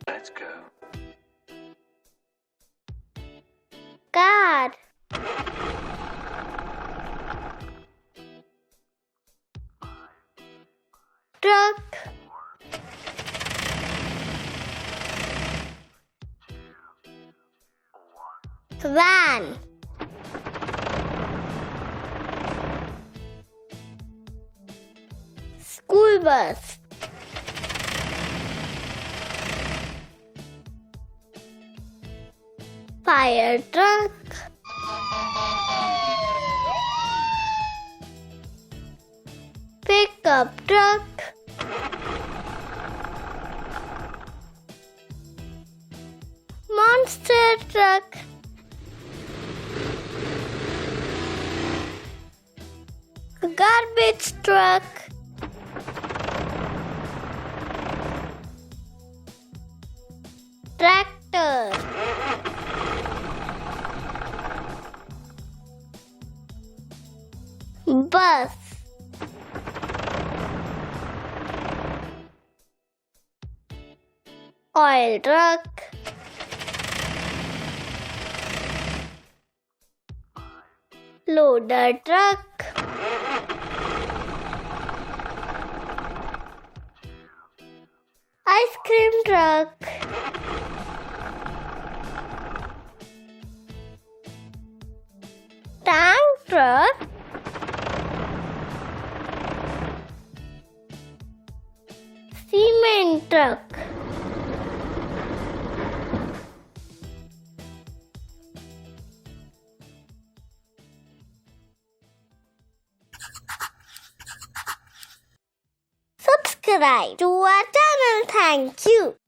Let's go. Car. Truck. Van. School bus. Fire truck. Pickup truck. Monster truck. Garbage truck. Tractor. Bus. Oil truck. Loader truck. Ice cream truck. Tank truck. Cement truck. Subscribe to our channel. Thank you.